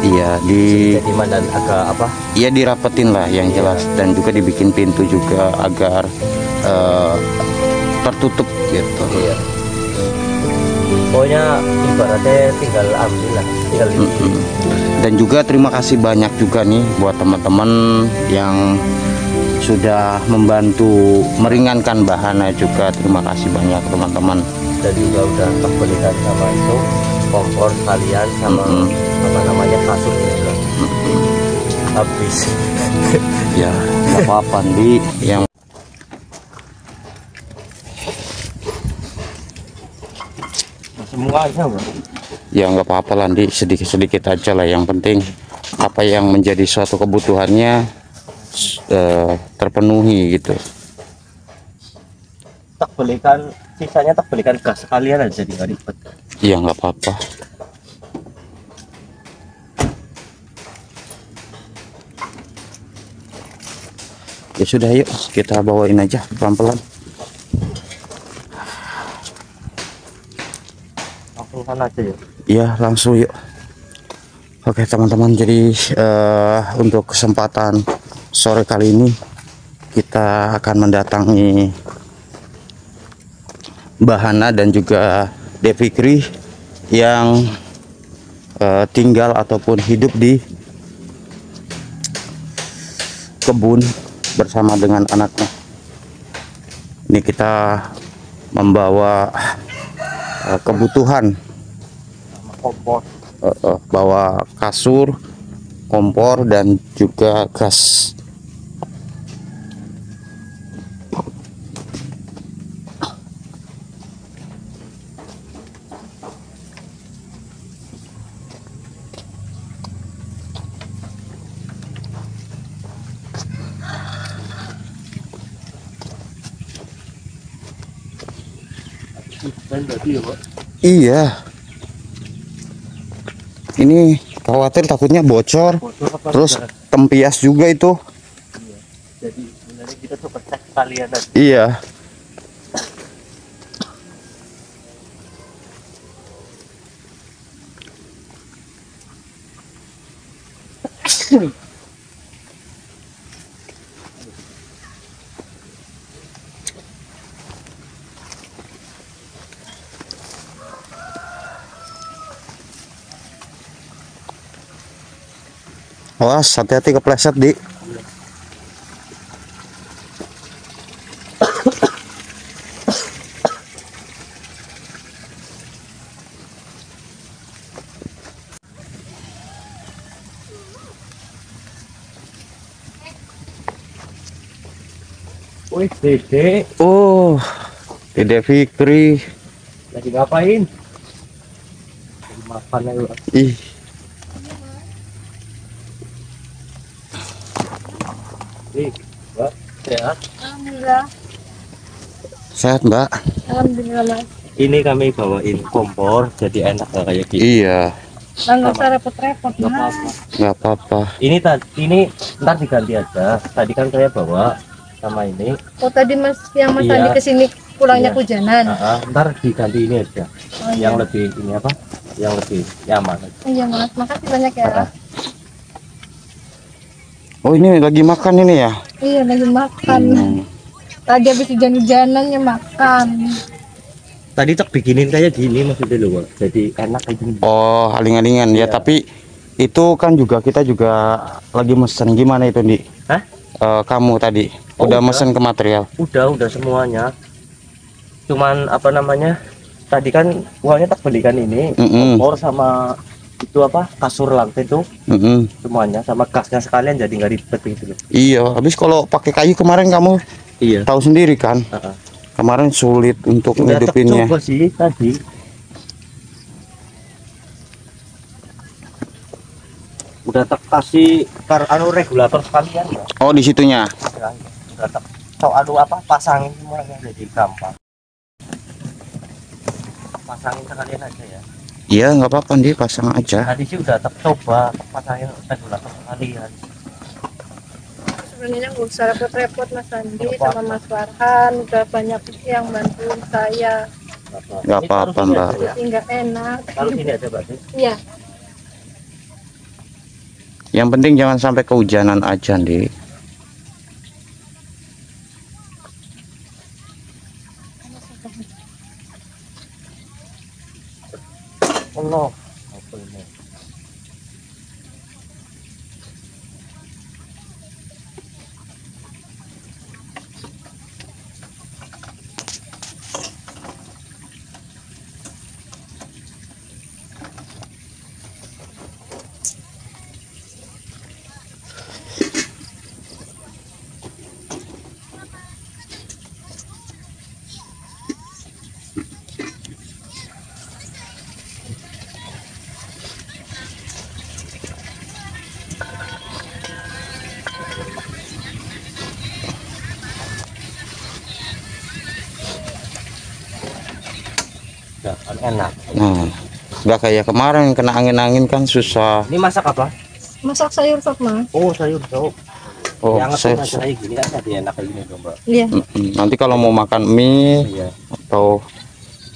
Iya, Jadi dan agak apa? Iya, dirapetin lah yang jelas, dan juga dibikin pintu juga agar tertutup gitu. Iya. Pokoknya ibaratnya tinggal ambil lah, tinggal Dan juga terima kasih banyak juga nih buat teman-teman yang sudah membantu meringankan Bahana juga. Terima kasih banyak teman-teman. Dan juga udah kebelikan sama itu kompor sekalian sama apa namanya kasur juga. Habis. Ya, nggak apa-apa di yang Semuanya bro. ya nggak apa-apa lah di sedikit-sedikit aja lah, yang penting apa yang menjadi suatu kebutuhannya terpenuhi gitu. Tak belikan sisanya, tak belikan gas sekalian aja, jadi nggak ribet. Iya, nggak apa-apa. Ya sudah, yuk kita bawain aja pelan-pelan. Langsung sana aja ya. Iya, langsung yuk. Oke teman-teman, jadi untuk kesempatan sore kali ini kita akan mendatangi Bahana dan juga Devikri yang tinggal ataupun hidup di kebun bersama dengan anaknya. Ini kita membawa kebutuhan, Kompor. bawa kasur, kompor, dan juga gas. Iya, ini khawatir takutnya bocor, terus tempias juga itu. Iya. Jadi sebenarnya kita coba cek sekalian aja. Iya. Awas, hati-hati kepleset di. Wih, Dede. Oh, Dede Fikri. Lagi ngapain? Lagi makan aja. Ih, Nih, Mbak, sehat? Alhamdulillah. sehat Mbak. Alhamdulillah Mas. Ini kami bawain kompor, jadi enak lah kayak gini. Iya, Nggak usah repot-repot Nggak Mas. apa-apa. nggak apa-apa. Ini ntar diganti aja. Tadi kan saya bawa sama ini. Oh tadi Mas yang Mas Iya. Andi kesini pulangnya Iya. hujanan. Ntar diganti ini aja. Oh, iya. Yang lebih ini apa? Yang lebih nyaman. Iya Mas, makasih banyak ya. Ah. Oh, ini lagi makan ini ya? Iya lagi makan. Tadi habis hujan-hujanannya makan. Tadi tak bikinin kayak gini maksudnya loh, Pak. Jadi enak kayak gini. Oh, aling-alingan ya, Iya. tapi itu kan juga kita juga lagi mesen. Gimana itu, Di? Hah? Kamu tadi Oh, udah udah. mesen ke material? Udah semuanya. Cuman apa namanya? Tadi kan uangnya tak belikan ini, kompor sama itu apa? Kasur lantai itu semuanya, sama gasnya sekalian, jadi nggak ribet gitu loh. Iya, habis kalau pakai kayu kemarin kamu Iya. tahu sendiri kan? Kemarin sulit untuk Udah tak ngidupinnya. coba sih tadi. Udah tak kasih regulator sekalian ya. Oh, di situnya. Udah tak apa pasangin semuanya, jadi gampang. Pasangin sekalian aja ya. Iya, nggak apa-apa, Di, pasang aja. Tadi sih udah tak coba pasangin regulator sekalian. Sebenarnya nggak usah repot-repot Mas Andi sama Mas Farhan, udah banyak yang bantuin saya. Nggak apa-apa Mbak. Jadi nggak enak. Kalau sini aja berarti. Iya. Yang penting jangan sampai kehujanan aja Dik. Oh no. Apa ini? Ya, kan enak. Nah, nggak kayak kemarin kena angin-angin kan susah. Ini masak apa? Masak sayur sop Mas. Oh, sayur sop. Oh, Yang saya, aja kayak gini kan tadi enak kayak gini dong, Mbak. Iya. nanti kalau mau makan mie Iya. atau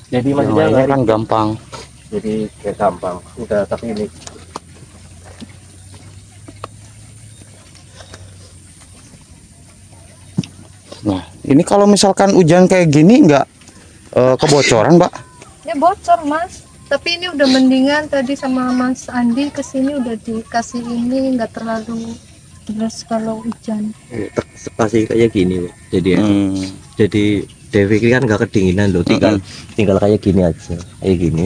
Jadi yang maksudnya lainnya nggak kan gampang. jadi kayak gampang. Udah tapi ini Nah, ini kalau misalkan hujan kayak gini nggak kebocoran Mbak? Ya bocor Mas. Tapi ini udah mendingan, tadi sama Mas Andi kesini udah dikasih ini, nggak terlalu deras kalau hujan. kasih kayak gini, Bu. Jadi ya. Jadi Dewi kan nggak kedinginan loh, tinggal kayak gini aja, kayak gini.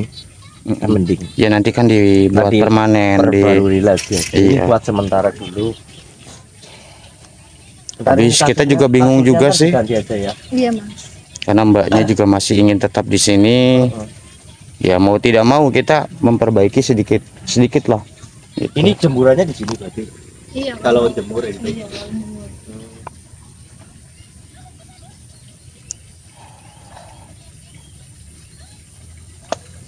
Kan mending. Ya nanti kan dibuat Nanti permanen perbarui lagi. Ini Iya. buat sementara dulu. Habis kita juga bingung juga sih. Ganti aja ya. Iya Mas. Karena mbaknya juga masih ingin tetap di sini. Ya mau tidak mau kita memperbaiki sedikit lah. Gitu. Ini jemurannya di sini berarti. Iya. Kalau jemur itu. Iya, kalau jemur.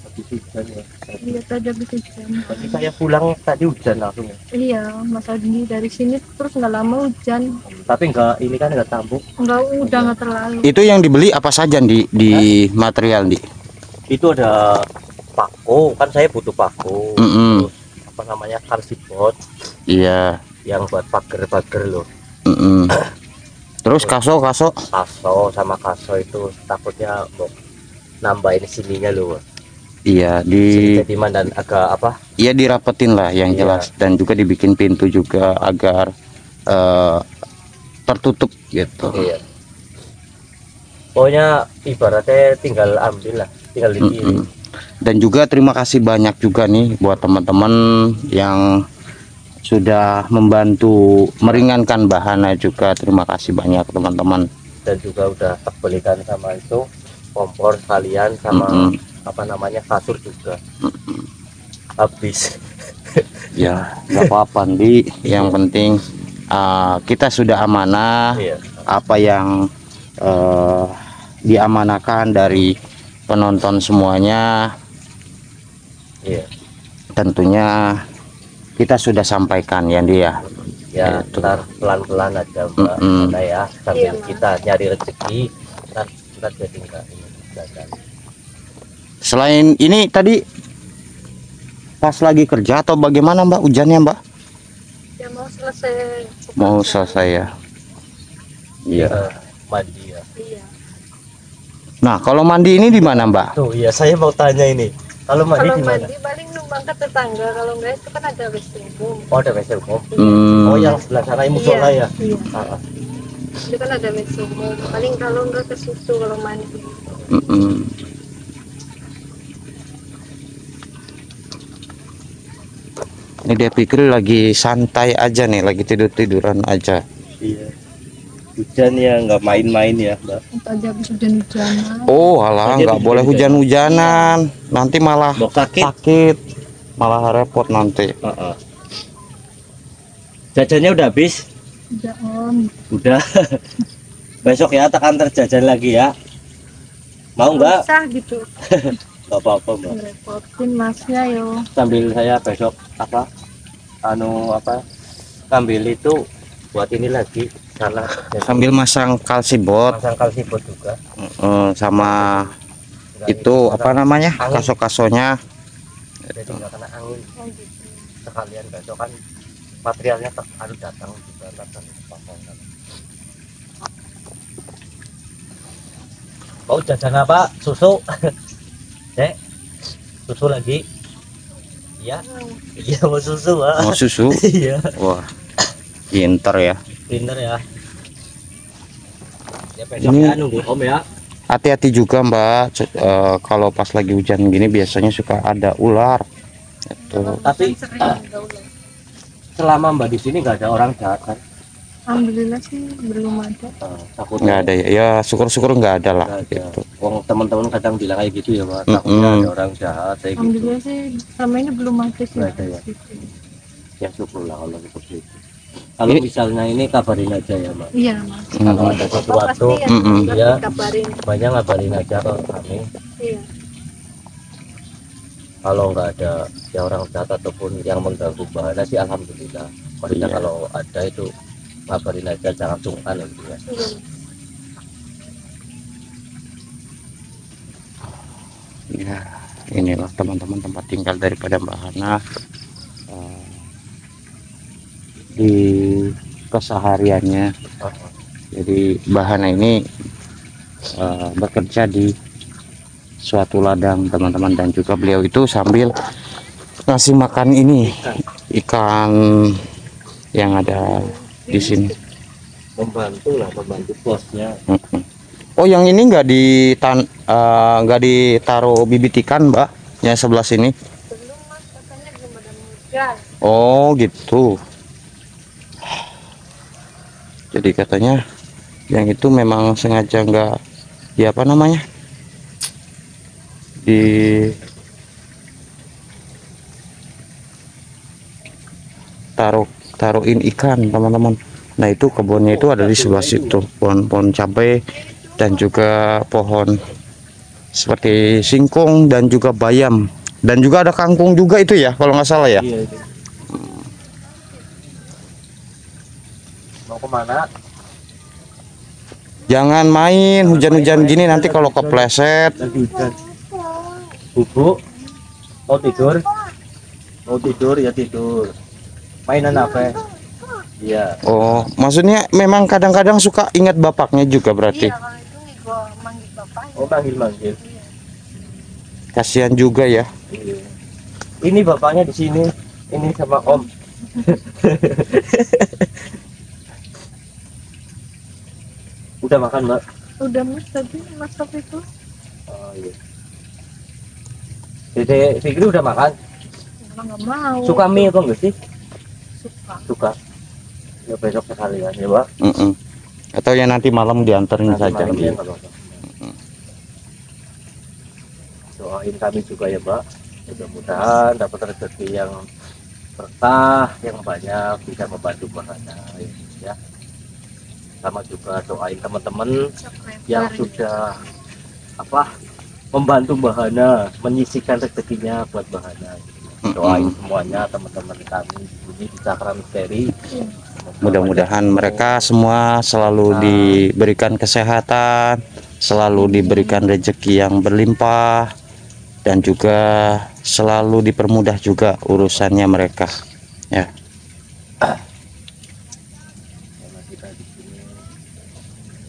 Habis hujan ya. Iya tadi habis hujan. Berarti saya pulang tadi hujan langsung ya. Iya, Mas Andi dari sini terus nggak lama hujan. Tapi enggak, ini kan enggak tambuk. Udah nggak terlalu. Itu yang dibeli apa saja di material di? Itu ada pako, kan saya butuh pako. Mm-mm. Terus apa namanya karsipot Iya. yang buat pagar-pagar loh. Mm-mm. Terus kaso. Kaso sama kaso itu takutnya mau nambahin sininya loh. Iya Jadi dan agak apa? iya dirapetin lah yang Iya. jelas, dan juga dibikin pintu juga agar tertutup gitu. Iya. Pokoknya ibaratnya tinggal ambil lah, tinggal dikirim. Dan juga terima kasih banyak juga nih buat teman-teman yang sudah membantu meringankan bahana juga. Terima kasih banyak teman-teman. Dan juga udah tak belikan sama itu kompor sekalian sama apa namanya kasur juga. Habis. Ya nggak apa-apa Di, yang penting kita sudah amanah. Iya. Apa yang diamanahkan dari penonton semuanya Iya. tentunya kita sudah sampaikan ya dia. Ya, Itu. ntar pelan-pelan aja Mbak. Nah ya, sambil Iya, Mas. kita nyari rezeki, ntar jadi enggak ini gagal. Selain ini tadi pas lagi kerja atau bagaimana Mbak hujannya Mbak? Ya mau selesai. Mau selesai ya. Iya. Mandi ya. Iya. Nah kalau mandi ini di mana Mbak? Tuh, iya saya mau tanya ini. Kalau mandi Kalau di mana? mandi paling numpang ke tetangga, kalau enggak itu kan ada WC umum. Oh, ada WC umum. Hmm, Oh, yang sebelah sana yang musola ya. Iya. Ah, Itu kan ada WC umum. Paling kalau enggak ke situ kalau mandi. mm-mm. Ini dia pikir lagi santai aja nih, lagi tidur-tiduran aja. iya. Hujan ya nggak main-main ya, Mbak. Tadi habis hujan-hujanan. Oh alah, Aja nggak boleh hujan-hujan. hujan-hujanan, nanti malah Mau sakit. sakit, malah repot nanti. Jajannya udah habis? Udah Om. Udah. Besok ya tekan terjajan lagi ya. Mau nggak? Usah gitu. Nggak apa-apa, Mbak. Ngerepotin masnya yo. Sambil saya besok apa? Anu apa? Ambil itu buat ini lagi sana. Sambil masang kalsibot Masang kalsibot juga. sama Nggak itu ini, apa namanya, angin. kaso-kasonya. Jadi nggak kena angin. Oh, gitu. Sekalian besok kan materialnya harus datang juga datang pasang. Oh, jajan apa? Susu. Dek, susu lagi. Iya. Iya, mau susu, Pak. Mau susu. Iya. Wah, pinter ya. Pinter ya. Ya besok Ini- ya nunggu Om ya. Hati-hati juga Mbak, kalau pas lagi hujan gini biasanya suka ada ular. Itu. Tapi Sering ada ular. selama Mbak di sini nggak ada orang jahat kan? Alhamdulillah sih belum ada. Takutnya Nggak ada ya, ya syukur-syukur nggak ada lah. nggak ada. Gitu. Wong teman-teman kadang bilang kayak gitu ya, Pak. Takutnya ada orang jahat kayak gitu. Alhamdulillah sih selama ini belum ada sih. Nggak ada ya? Gitu. Ya syukurlah kalau seperti itu. Kalau misalnya ini kabarin aja ya, Mbak. Iya mas. Kalau ada sesuatu, Pasti ya, Iya. dikabarin. banyak ngabarin aja ke kami. Iya. Kalau nggak ada ya orang jahat ataupun yang mengganggu bahana sih alhamdulillah. Maksudnya Iya. kalau ada itu ngabarin aja, jangan sungkan gitu ya. Iya. Ya, inilah teman-teman tempat tinggal daripada Mbak Hana di kesehariannya. Jadi Mbak Hana ini bekerja di suatu ladang teman-teman, dan juga beliau itu sambil ngasih makan ini ikan yang ada di sini. Membantu lah, membantu bosnya. Oh, yang ini nggak ditaruh bibit ikan Mbak, yang sebelah sini. Belum mas, katanya belum ada hujan. Oh gitu. Jadi katanya yang itu memang sengaja nggak, ya apa namanya, taruhin ikan teman-teman. Nah itu kebunnya itu ada di sebelah situ, pohon-pohon cabai dan juga pohon seperti singkong dan juga bayam, dan juga ada kangkung juga itu ya kalau nggak salah ya. Iya itu. Mau kemana? Jangan main hujan-hujan gini, nanti kalau kepleset. Lagi hujan. Bubuk mau tidur? Mau tidur ya tidur. Mainan apa? Iya. Oh, maksudnya memang kadang-kadang suka ingat bapaknya juga berarti. Iya, kalau itu nih gua manggil bapaknya. Oh, manggil-manggil. Kasihan juga ya. Iya. Ini bapaknya di sini. Ini sama Om. Udah makan, Mbak? Udah mas tadi masak itu. Oh iya. Dede Fikri udah makan? Emang nggak mau. Suka mie apa enggak sih? Suka. Suka. Ya besok sekalian ya, Mbak. Atau ya nanti malam dianterin Nanti saja. malam ya, nggak apa-apa. Doain kami juga ya, Mbak. Mudah-mudahan dapat rezeki yang berkah, yang banyak, bisa membantu bahana ya. Sama juga doain teman-teman yang sudah membantu bahana, menyisihkan rezekinya buat bahana. Doain semuanya teman-teman kami di Cakra Misteri. Mudah-mudahan mereka semua selalu diberikan kesehatan, selalu diberikan rezeki yang berlimpah, dan juga selalu dipermudah juga urusannya mereka ya. Karena kita di sini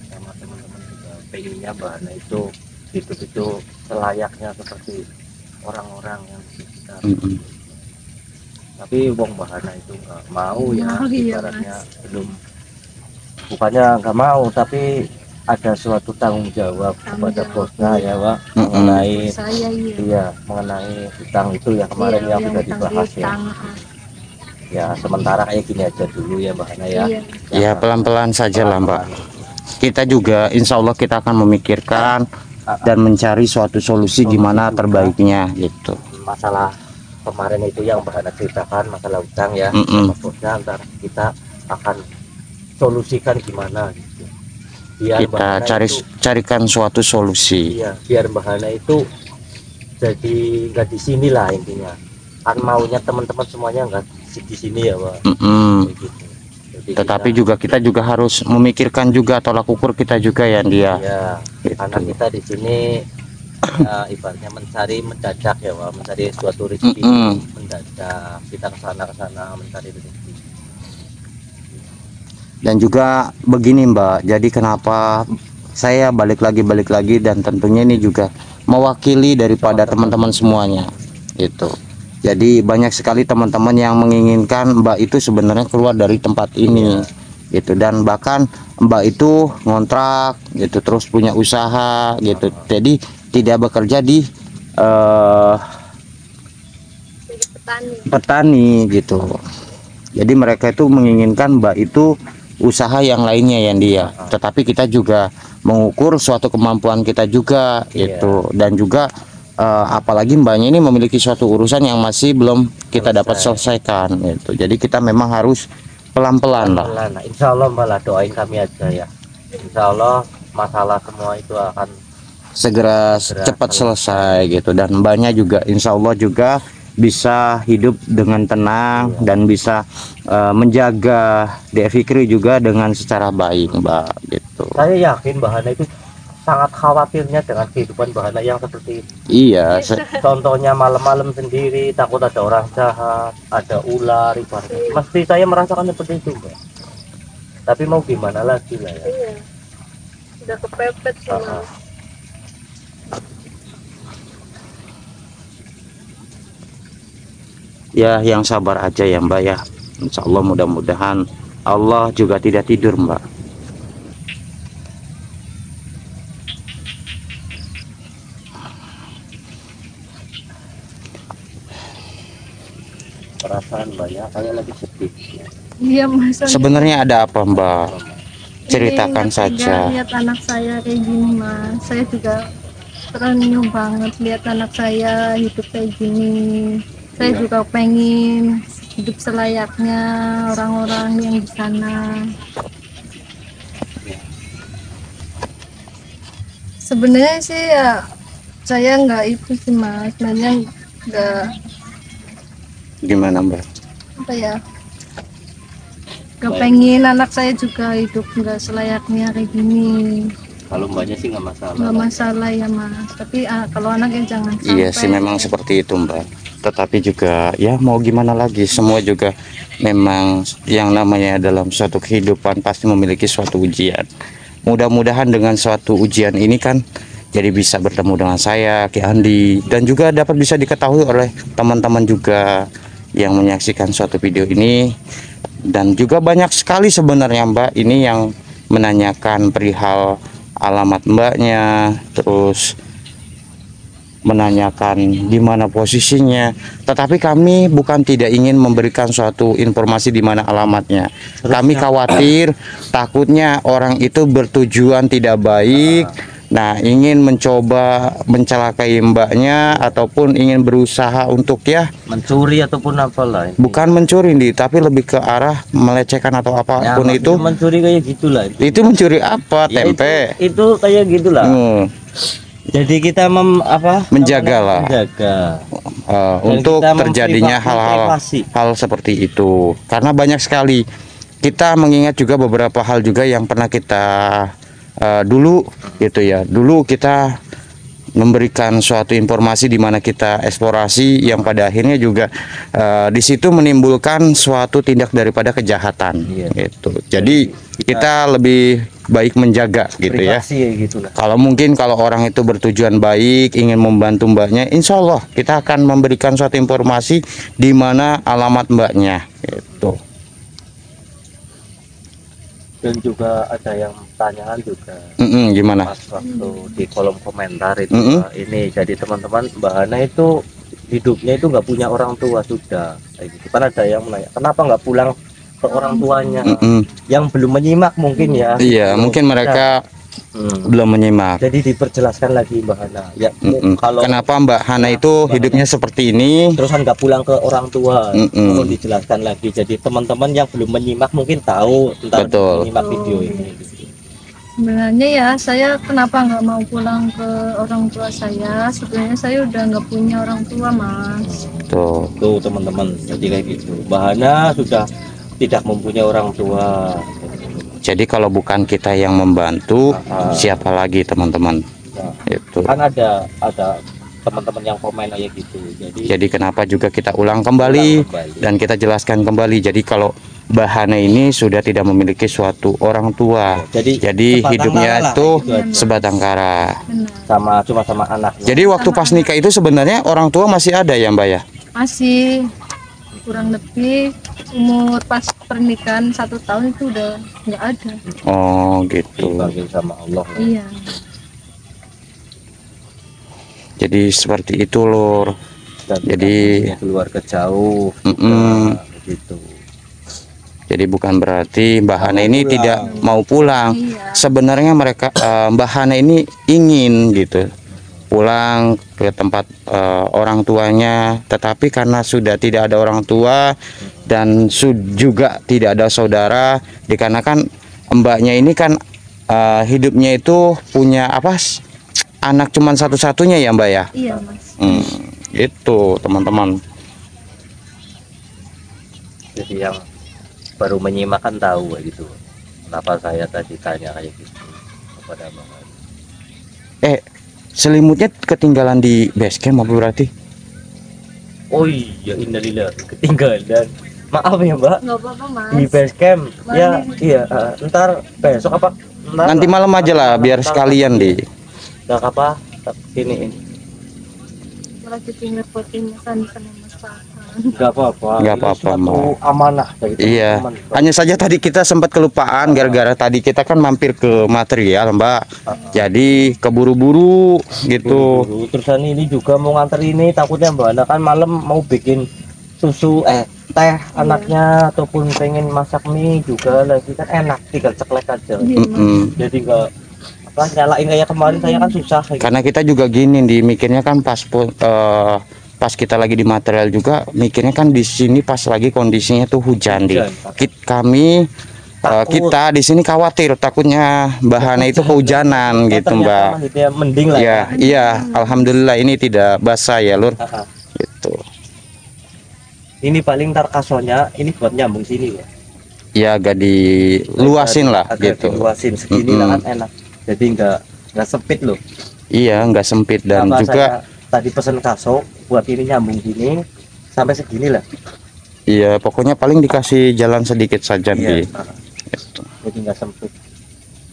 sama teman-teman juga pengennya bahana itu hidup itu selayaknya seperti orang-orang yang di sekitar. Tapi wong bahana itu nggak mau ya, Iya, ibaratnya bukannya nggak mau, tapi ada suatu tanggung jawab kepada bosnya ya, Pak, mengenai Saya mengenai hutang itu ya kemarin yang sudah dibahas ya. Ya sementara kayak gini aja dulu ya Mbak Hana ya. Ya pelan-pelan saja lah Mbak. Kita juga insya Allah kita akan memikirkan dan mencari suatu solusi gimana terbaiknya gitu. Masalah kemarin itu yang Mbak Hana ceritakan, masalah hutang ya, sama bosnya, ntar kita akan solusikan gimana gitu. Biar Kita carikan suatu solusi. Iya, biar Mbak Hana itu jadi nggak di sini lah intinya. Kan maunya teman-teman semuanya nggak di sini ya Pak. Kayak gitu. tetapi juga kita juga harus memikirkan juga tolak ukur kita juga ya dia. Iya, Gitu. karena kita di sini ya, ibaratnya mencari mendadak ya, Wak, mencari suatu rezeki mendadak. Kita kesana mencari rezeki. Dan juga begini Mbak, jadi kenapa saya balik lagi dan tentunya ini juga mewakili daripada teman-teman semuanya itu. Jadi banyak sekali teman-teman yang menginginkan Mbak itu sebenarnya keluar dari tempat ini gitu, dan bahkan Mbak itu ngontrak gitu, terus punya usaha gitu, jadi tidak bekerja di petani gitu. Jadi mereka itu menginginkan Mbak itu usaha yang lainnya yang dia, tetapi kita juga mengukur suatu kemampuan kita juga gitu, dan juga apalagi Mbaknya ini memiliki suatu urusan yang masih belum kita dapat selesaikan gitu. Jadi kita memang harus pelan-pelan lah. Nah, insya Allah Mbak lah, doain kami aja ya. Insya Allah masalah semua itu akan segera cepat selesai gitu, dan Mbaknya juga insya Allah juga bisa hidup dengan tenang dan bisa menjaga Dek Fikri juga dengan secara baik Mbak gitu. Saya yakin Mbak Hana itu sangat khawatirnya dengan kehidupan Mbak Hana yang seperti itu. Iya, Contohnya malam-malam sendiri takut ada orang jahat, ada ular, ibaratnya. Mesti saya merasakan seperti itu Mbak. Tapi mau gimana lagi lah ya. Iya. Udah kepepet sih Mas. ya yang sabar aja ya Mbak ya. Insya Allah mudah-mudahan Allah juga tidak tidur Mbak. Perasaan banyak kayak lagi sedih. Iya Mas. Sebenarnya ada apa Mbak? Ceritakan Ini nggak tega saja. lihat anak saya kayak gini Mas. Saya juga terenyuh banget lihat anak saya hidup kayak gini. Saya juga pengen hidup selayaknya orang-orang yang di sana. Sebenarnya sih ya saya nggak itu sih Mas, sebenarnya nggak Gimana Mbak? apa ya, nggak pengen anak saya juga hidup nggak selayaknya kayak gini. Kalau Mbaknya sih nggak masalah. Nggak masalah ya Mas, tapi kalau anaknya jangan sampai. Iya sih memang seperti itu Mbak. Tetapi juga ya mau gimana lagi, semua juga memang yang namanya dalam suatu kehidupan pasti memiliki suatu ujian. Mudah-mudahan dengan suatu ujian ini kan jadi bisa bertemu dengan saya, Ki Andi, dan juga dapat bisa diketahui oleh teman-teman juga yang menyaksikan suatu video ini. Dan juga banyak sekali sebenarnya Mbak ini yang menanyakan perihal alamat Mbaknya, terus menanyakan di mana posisinya, tetapi kami bukan tidak ingin memberikan suatu informasi di mana alamatnya. Kami khawatir takutnya orang itu bertujuan tidak baik, nah ingin mencoba mencelakai Mbaknya ataupun ingin berusaha untuk ya Mencuri ataupun apalah. bukan mencuri nih, tapi lebih ke arah melecehkan atau apapun itu. Mencuri kayak gitulah. Itu mencuri apa? Ya, Tempe. itu kayak gitulah. Jadi kita Menjaga lah. menjaga Untuk kita terjadinya hal-hal memprivasi. seperti itu, karena banyak sekali kita mengingat juga beberapa hal juga yang pernah kita dulu gitu ya, dulu kita memberikan suatu informasi di mana kita eksplorasi yang pada akhirnya juga di situ menimbulkan suatu tindak daripada kejahatan. Iya. Gitu. Jadi kita lebih baik menjaga gitu ya. Privasi ya gitulah. Kalau mungkin kalau orang itu bertujuan baik ingin membantu Mbaknya, insya Allah kita akan memberikan suatu informasi di mana alamat Mbaknya gitu. Dan juga ada yang tanyakan juga Gimana? pas waktu di kolom komentar itu ini, jadi teman-teman Mbak Hana itu hidupnya itu nggak punya orang tua sudah kayak gitu. Kan ada yang menanya kenapa nggak pulang ke orang tuanya yang belum menyimak mungkin ya. Iya, mungkin mereka belum menyimak. Jadi diperjelaskan lagi Mbak Hana ya, kalau Kenapa Mbak Hana itu hidupnya seperti ini? terus kan nggak pulang ke orang tua. Perlu dijelaskan lagi, jadi teman-teman yang belum menyimak mungkin tahu ntar Betul. menyimak video ini. Sebenarnya ya saya kenapa nggak mau pulang ke orang tua saya, sebenarnya saya udah nggak punya orang tua Mas. Tuh. Tuh teman-teman, jadi kayak gitu Mbak Hana sudah tidak mempunyai orang tua. Jadi kalau bukan kita yang membantu, siapa lagi teman-teman? Nah, Itu. kan ada teman-teman yang komen aja gitu. Jadi kenapa juga kita ulang kembali dan kita jelaskan kembali. Jadi kalau Bahana ini sudah tidak memiliki suatu orang tua. Jadi hidupnya itu sebatang kara. Cuma sama anaknya. Jadi waktu pas nikah itu sebenarnya orang tua masih ada ya Mbak ya? Masih kurang lebih umur pas pernikahan 1 tahun itu udah nggak ada. Oh gitu. Dipanggil sama Allah. Iya. Jadi seperti itu Lur. Dan Jadi keluarga jauh gitu. Jadi bukan berarti Mbak Hana ini tidak mau pulang. Iya. Sebenarnya mereka Mbak Hana ini ingin gitu pulang ke tempat orang tuanya, tetapi karena sudah tidak ada orang tua dan juga tidak ada saudara, dikarenakan mbaknya ini kan hidupnya itu punya apa? Anak cuman satu-satunya ya Mbak ya? Iya Mas. Itu teman-teman. Jadi yang baru menyimak kan tahu gitu. Kenapa saya tadi tanya kayak gitu kepada Bang Ali. Selimutnya ketinggalan di base camp apa berarti? Oh iya, innalillah, ketinggalan. Maaf ya Mbak. Nggak apa-apa Mas. Di base camp. Ya, iya. Ntar besok apa? Nanti malam aja lah, biar sekalian di. Nggak apa? Ini. Lagi ngerepotin Mas sama Mas Farhan. Nggak apa-apa. Nggak apa-apa, Itu Mbak. amanah dari Iya. teman-teman. Hanya saja tadi kita sempat kelupaan gara-gara tadi kita kan mampir ke material, Mbak. Jadi keburu-buru gitu. Buru-buru. Terusan ini juga mau nganter ini, takutnya Mbak Ana kan malam mau bikin susu teh anaknya ataupun pengen masak mie juga lagi kan enak, tinggal ceklek aja. Iya, Mas. Jadi nggak apa nyalain kayak kemarin saya kan susah kayak Karena kita juga gini dimikirnya kan pas kita lagi di material juga mikirnya kan di sini pas lagi kondisinya tuh hujan di. Kami kita di sini khawatir takutnya Bahana itu kehujanan gitu Mbak. maksudnya mending lah Ya, iya, alhamdulillah ini tidak basah ya Lur. Gitu. Ini paling ntar kasonya ini buat nyambung sini ya. Ya agak diluasin lah Agak gitu. diluasin segini lah kan enak. Jadi nggak sempit loh. Iya, nggak sempit dan Sama juga saya tadi pesen kaso buat ini nyambung gini sampai segini lah. iya pokoknya paling dikasih jalan sedikit saja Bi. Gitu. Jadi nggak sempit.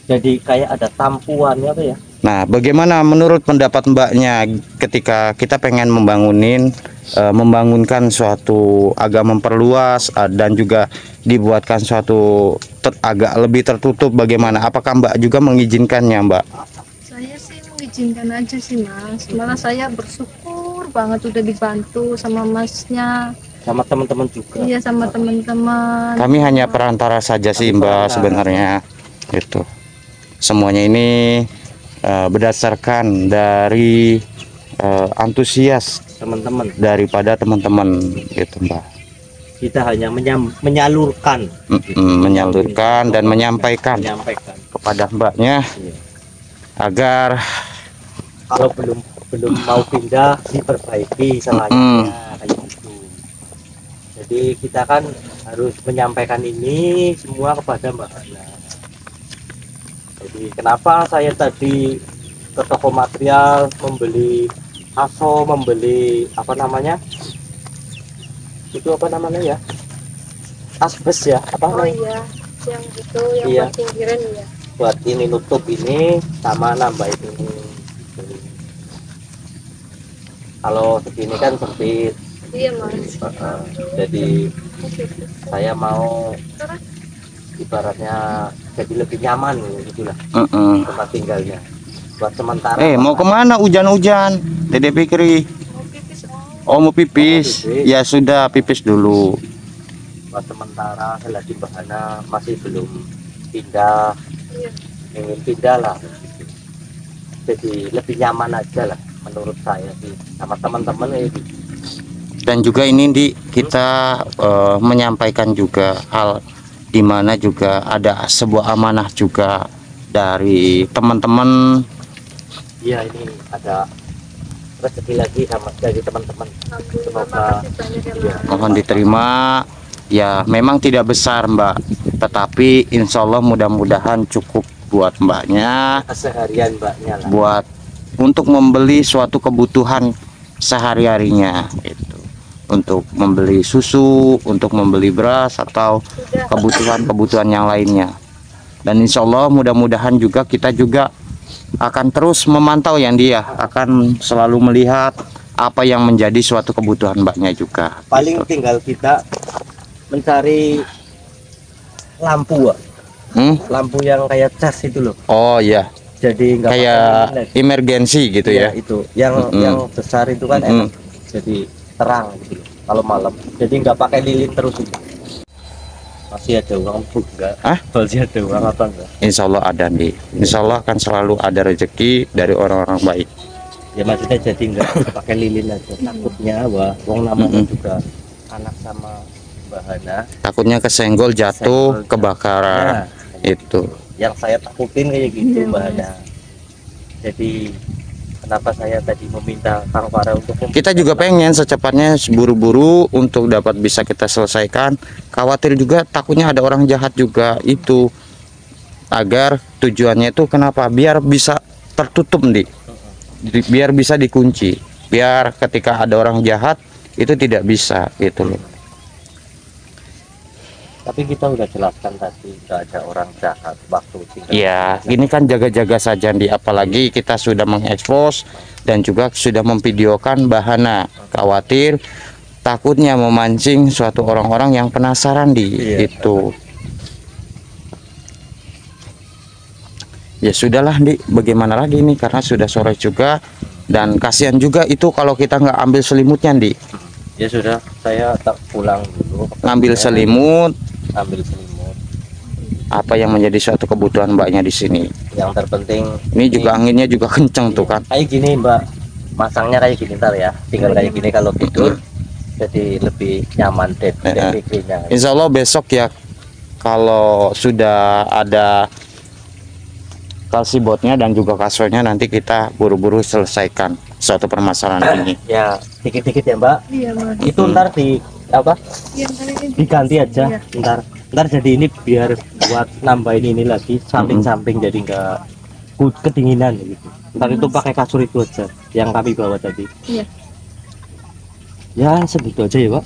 Jadi kayak ada tampuannya apa ya? Nah, bagaimana menurut pendapat Mbaknya ketika kita pengen membangunkan suatu agak memperluas dan juga dibuatkan suatu agak lebih tertutup, bagaimana? Apakah Mbak juga mengizinkannya, Mbak? Saya sih mengizinkan aja sih Mas. Malah saya bersyukur banget udah dibantu sama Masnya. Sama teman-teman juga. Iya sama teman-teman. Kami hanya perantara saja sih Mbak sebenarnya. Itu. Semuanya ini berdasarkan dari antusias Teman-teman. daripada teman-teman gitu Mbak. Kita hanya menyalurkan Menyalurkan dan menyampaikan menyampaikan kepada Mbaknya Iya. agar kalau belum mau pindah diperbaiki selanjutnya kayak gitu. Jadi kita kan harus menyampaikan ini semua kepada Mbak Hana. Jadi kenapa saya tadi ke toko material membeli aso, membeli apa namanya? Itu apa namanya ya? Asbes ya? Apa Oh namanya? iya, yang itu yang Iya. buat pinggiran ya. Buat ini nutup ini sama nambah ini. Kalau segini kan sempit. Iya Mas. Jadi saya mau ibaratnya jadi lebih nyaman gitulah tempat tinggalnya buat sementara. mau kemana hujan-hujan Dede Fikri? Mau pipis Oh mau pipis. pipis. Ya sudah pipis dulu. Buat sementara selagi Mbak Hana masih belum pindah, Iya. ingin pindah lah jadi lebih nyaman aja lah menurut saya sih sama teman-teman ini. Dan juga ini kita menyampaikan juga hal dimana juga ada sebuah amanah juga dari teman-teman. Iya, ini ada rezeki lagi sama dari teman-teman. Alhamdulillah, Semoga makasih banyak ya iya, Mas. Mohon diterima Ya memang tidak besar Mbak, tetapi insya Allah mudah-mudahan cukup buat Mbaknya, Seharian Mbaknya lah. buat untuk membeli suatu kebutuhan sehari-harinya itu, untuk membeli susu, untuk membeli beras atau kebutuhan-kebutuhan yang lainnya. Dan insya Allah mudah-mudahan juga kita juga akan terus memantau yang dia akan selalu melihat apa yang menjadi suatu kebutuhan Mbaknya juga. Paling tinggal kita mencari lampu, Wak. Lampu yang kayak cas itu loh. Oh iya. Jadi nggak Kayak pakai emergensi gitu ya, ya. itu yang besar itu kan enak, jadi terang gitu loh, kalau malam. Jadi nggak pakai lilin terus itu. Masih ada uang bu enggak? Masih ada uang apa enggak? Insya Allah ada nih. Insya Allah akan selalu ada rezeki dari orang-orang baik. Ya maksudnya jadi nggak pakai lilin aja. Takutnya wah, wong namanya juga anak sama bahana. Takutnya kesenggol, jatuh, kebakaran. Nah, Itu. yang saya takutin kayak gitu bahana. Jadi kenapa saya tadi meminta Kang Farel untuk Kita juga pengen secepatnya buru-buru untuk dapat bisa kita selesaikan. Khawatir juga takutnya ada orang jahat juga itu. Agar tujuannya itu kenapa? Biar bisa tertutup nih. Biar bisa dikunci. Biar ketika ada orang jahat itu tidak bisa gitu loh. Tapi kita udah jelaskan tadi nggak ada orang jahat waktu tinggal. Ya, ini kan jaga-jaga saja di, apalagi kita sudah mengekspos dan juga sudah memvideokan bahana. Khawatir takutnya memancing suatu orang-orang yang penasaran di itu. Ya sudahlah di, bagaimana lagi nih karena sudah sore juga dan kasihan juga itu kalau kita nggak ambil selimutnya di. Ya sudah, saya tak pulang dulu. Ngambil selimut. Ambil selimut. Apa yang menjadi suatu kebutuhan Mbaknya di sini. Yang terpenting ini juga anginnya juga kenceng tuh kan. Kayak gini Mbak, masangnya kayak gini ntar ya. Tinggal kayak gini kalau tidur jadi lebih nyaman deh. Insya Allah besok ya kalau sudah ada kalsibotnya dan juga kasurnya nanti kita buru-buru selesaikan suatu permasalahan ini. Ya dikit-dikit ya Mbak. Iya Mas. Itu ntar di apa? Diganti aja. Iya. Ntar jadi ini biar buat nambahin ini lagi samping-samping jadi nggak kedinginan gitu. Ntar itu pakai kasur itu aja yang kami bawa tadi. Iya. Ya segitu aja ya Pak.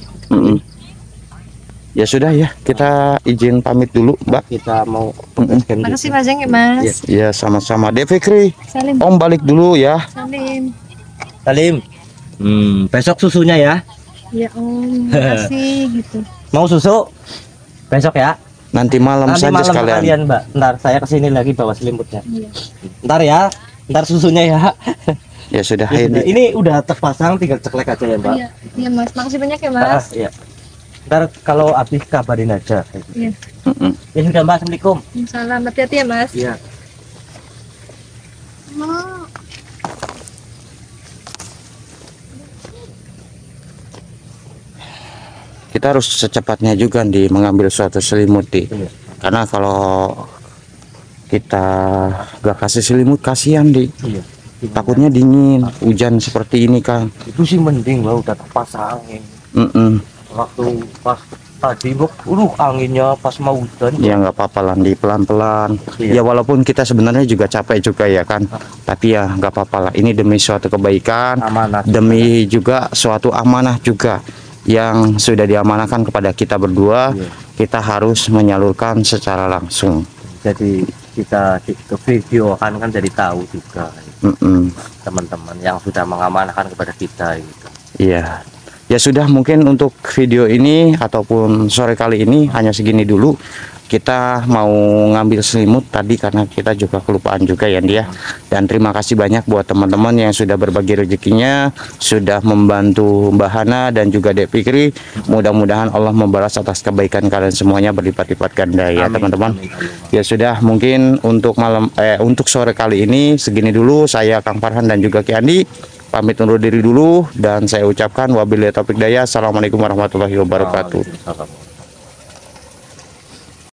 Ya sudah ya, kita izin pamit dulu Mbak. Kita mau Makasih Mas Jeng ya Mas. Ya sama-sama. Dek Fikri, Salim. Om balik dulu ya. Salim. Salim. Besok susunya ya. Ya Om, makasih gitu. Mau susu? Besok ya. Nanti malam Nanti saja malam sekalian. Mbak. Ntar saya kesini lagi bawa selimutnya. Iya. Ntar ya. Ntar susunya ya. Ya sudah, Ya, ayo, ini udah terpasang, tinggal ceklek aja ya Mbak. Iya, iya Mas. Makasih banyak ya Mas. Iya. Ntar kalau habis kabarin aja. Iya. Ya sudah Mbak, assalamualaikum. Salam, hati-hati ya Mas. Iya. kita harus secepatnya juga di mengambil suatu selimut di. Karena kalau kita gak kasih selimut kasihan di. Iya. Takutnya dingin, hujan seperti ini kan. Itu sih mending Mbak, udah terpasang angin. Waktu pas tadi anginnya pas mau hujan. Ya nggak apa-apa lah di pelan-pelan. Iya. Ya walaupun kita sebenarnya juga capek juga ya kan. Tapi ya nggak apa-apa lah. Ini demi suatu kebaikan, Amanah. demi juga suatu amanah juga yang sudah diamanahkan kepada kita berdua. Iya. Kita harus menyalurkan secara langsung. Jadi kita ke video kan jadi tahu juga teman-teman yang sudah mengamanahkan kepada kita gitu. Iya. Ya sudah, mungkin untuk video ini ataupun sore kali ini hanya segini dulu. Kita mau ngambil selimut tadi karena kita juga kelupaan juga ya dia. Dan terima kasih banyak buat teman-teman yang sudah berbagi rezekinya, sudah membantu Mbak Hana dan juga Dek Fikri. Mudah-mudahan Allah membalas atas kebaikan kalian semuanya berlipat-lipat ganda ya teman-teman. Ya sudah, mungkin untuk untuk sore kali ini segini dulu. Saya Kang Farhan dan juga Ki Andi pamit undur diri dulu dan saya ucapkan wabillahi taufik hidayah. Assalamualaikum warahmatullahi wabarakatuh.